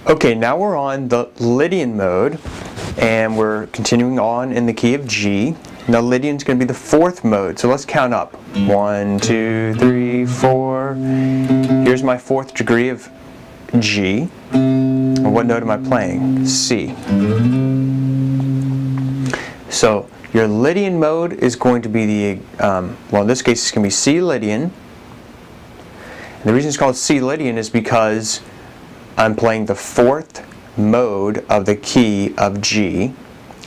Okay, now we're on the Lydian mode, and we're continuing on in the key of G. Now Lydian's going to be the fourth mode, so let's count up. 1, 2, 3, 4. Here's my fourth degree of G. And what note am I playing? C. So your Lydian mode is going to be the, well, in this case it's going to be C Lydian. And the reason it's called C Lydian is because I'm playing the fourth mode of the key of G,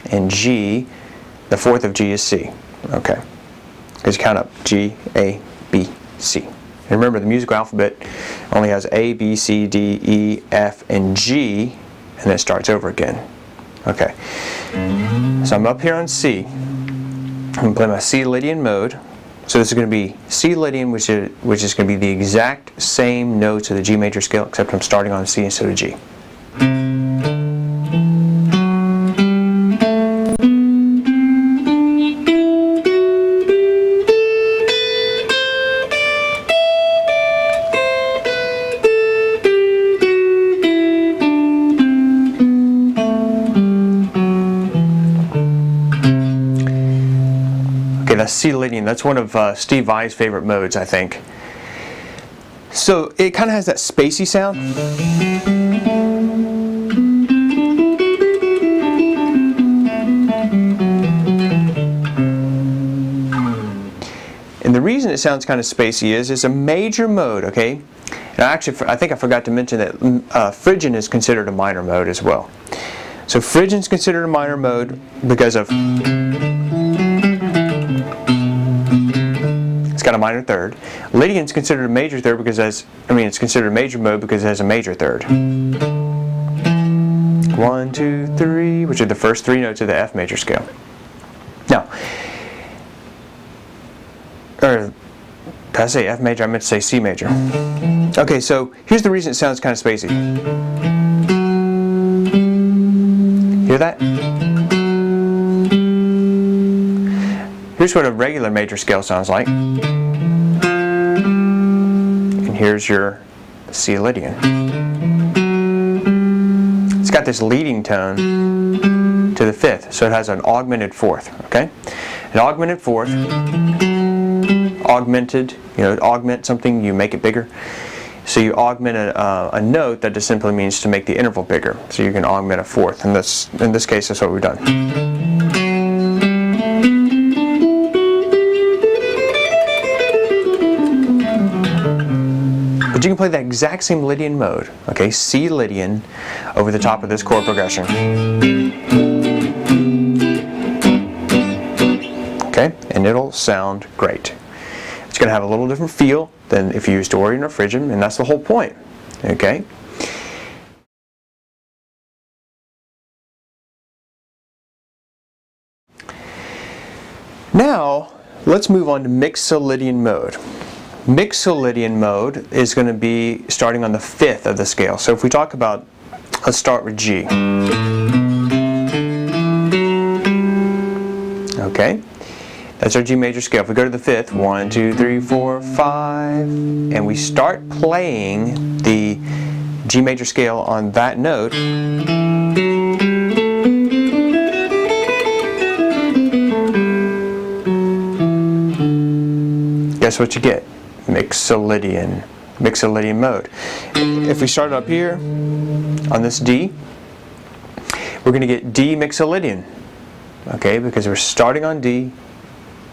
and G, the fourth of G is C. Okay, because count up G, A, B, C. And remember, the musical alphabet only has A, B, C, D, E, F, and G, and then it starts over again. Okay, so I'm up here on C. I'm going to play my C Lydian mode. So this is going to be C Lydian, which is going to be the exact same notes of the G major scale, except I'm starting on C instead of G. That's C Lydian. That's one of Steve Vai's favorite modes, I think. So it kind of has that spacey sound. And the reason it sounds kind of spacey is it's a major mode, okay? And actually, I think I forgot to mention that Phrygian is considered a minor mode as well. So Phrygian is considered a minor mode because of it's got a minor third. Lydian is considered a major third because it's considered a major mode because it has a major third. 1, 2, 3, which are the first three notes of the F major scale. Now, or did I say F major? I meant to say C major. Okay, so here's the reason it sounds kind of spacey. Hear that? Here's what a regular major scale sounds like. And here's your C Lydian. It's got this leading tone to the fifth, so it has an augmented fourth, okay? An augmented fourth, augmented, augment something, you make it bigger. So you augment a note, that just simply means to make the interval bigger. So you can augment a fourth, and in this case that's what we've done. But you can play that exact same Lydian mode, okay, C Lydian, over the top of this chord progression. Okay, and it'll sound great. It's going to have a little different feel than if you used Dorian or Phrygian, and that's the whole point, okay? Now, let's move on to Mixolydian mode. Mixolydian mode is going to be starting on the fifth of the scale. So if we talk about, let's start with G. Okay, that's our G major scale. If we go to the fifth, 1, 2, 3, 4, 5, and we start playing the G major scale on that note, guess what you get? Mixolydian mode. If we start up here on this D, we're going to get D Mixolydian, okay, because we're starting on D,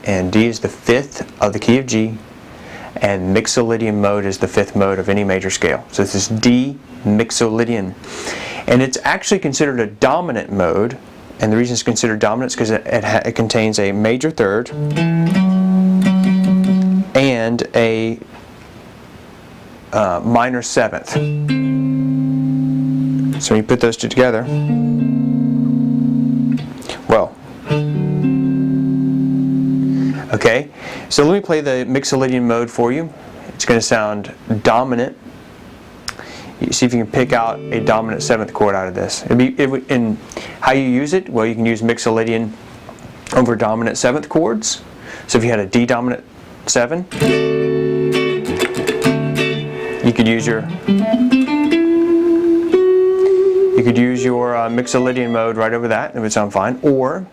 and D is the fifth of the key of G, and Mixolydian mode is the fifth mode of any major scale. So this is D Mixolydian, and it's actually considered a dominant mode, and the reason it's considered dominant is because it contains a major third and a minor seventh. So when you put those two together, well, okay, so let me play the Mixolydian mode for you. It's going to sound dominant. You see if you can pick out a dominant seventh chord out of this. And how you use it? Well, you can use Mixolydian over dominant seventh chords. So if you had a D dominant 7, you could use your You could use your Mixolydian mode right over that, and it would sound fine. Or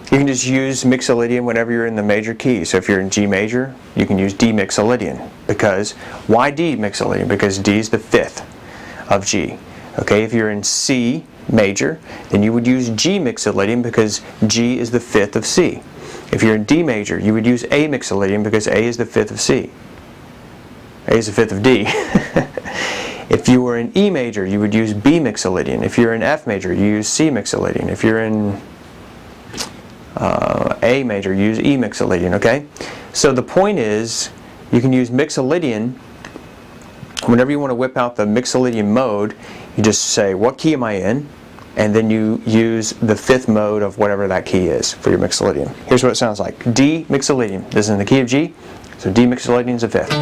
you can just use Mixolydian whenever you're in the major key. So if you're in G major, you can use D Mixolydian. Because, why D Mixolydian? Because D is the fifth of G. Okay, if you're in C major, then you would use G Mixolydian because G is the fifth of C. If you're in D major, you would use A Mixolydian because A is the fifth of C. A is the fifth of D. If you were in E major, you would use B Mixolydian. If you're in F major, you use C Mixolydian. If you're in A major, you use E Mixolydian, okay? So the point is, you can use Mixolydian whenever you want to whip out the Mixolydian mode. You just say, what key am I in? And then you use the fifth mode of whatever that key is for your Mixolydian. Here's what it sounds like. D Mixolydian. This is in the key of G, so D Mixolydian is the fifth.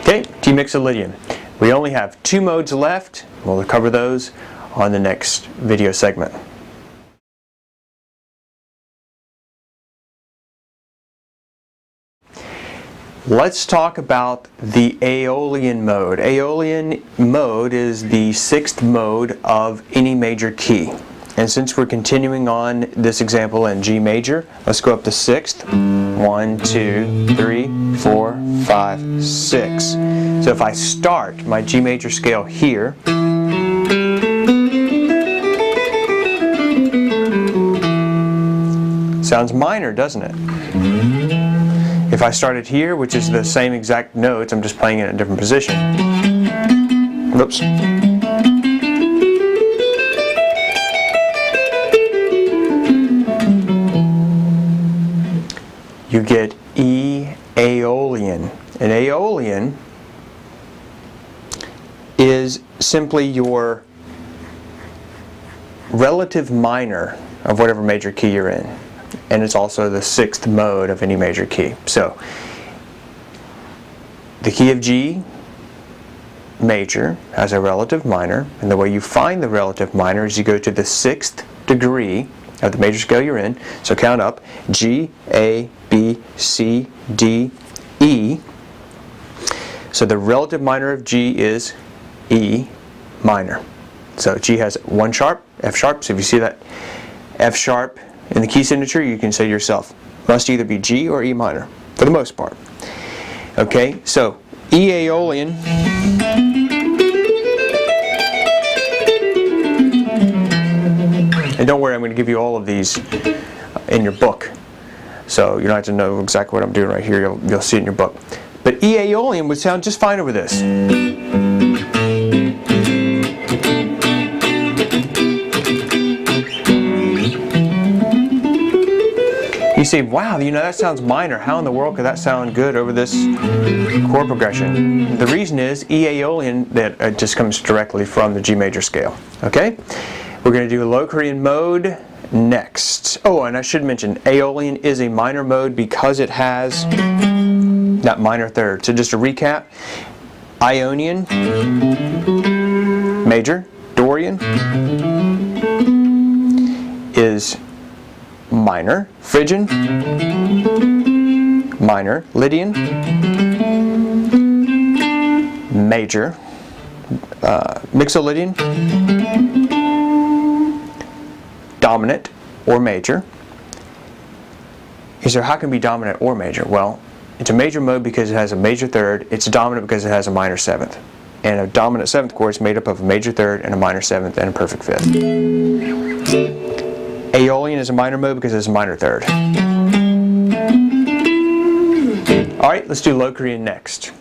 Okay, D Mixolydian. We only have 2 modes left. We'll cover those on the next video segment. Let's talk about the Aeolian mode. Aeolian mode is the 6th mode of any major key. And since we're continuing on this example in G major, let's go up to 6th. 1, 2, 3, 4, 5, 6. So if I start my G major scale here, sounds minor, doesn't it? If I started here, which is the same exact notes, I'm just playing it in a different position. Whoops. You get E Aeolian. And Aeolian is simply your relative minor of whatever major key you're in. And it's also the 6th mode of any major key. So, the key of G major has a relative minor, and the way you find the relative minor is you go to the 6th degree of the major scale you're in. So count up: G, A, B, C, D, E. So the relative minor of G is E minor. So G has 1 sharp, F sharp. So if you see that F sharp in the key signature, you can say to yourself, must either be G or E minor, for the most part. Okay, so E Aeolian and don't worry, I'm going to give you all of these in your book. So you don't have to know exactly what I'm doing right here, you'll see it in your book. But E Aeolian would sound just fine over this. You say, wow, you know, that sounds minor. How in the world could that sound good over this chord progression? The reason is E Aeolian, that just comes directly from the G major scale. Okay? We're going to do a Locrian mode next. Oh, and I should mention, Aeolian is a minor mode because it has that minor third. So just to recap, Ionian, major, Dorian is minor, Phrygian, minor, Lydian, major, Mixolydian, dominant or major. You say, how can it be dominant or major? Well, it's a major mode because it has a major third. It's dominant because it has a minor 7th. And a dominant 7th chord is made up of a major third and a minor 7th and a perfect 5th. Aeolian is a minor mode because it's a minor third. Alright, let's do Locrian next.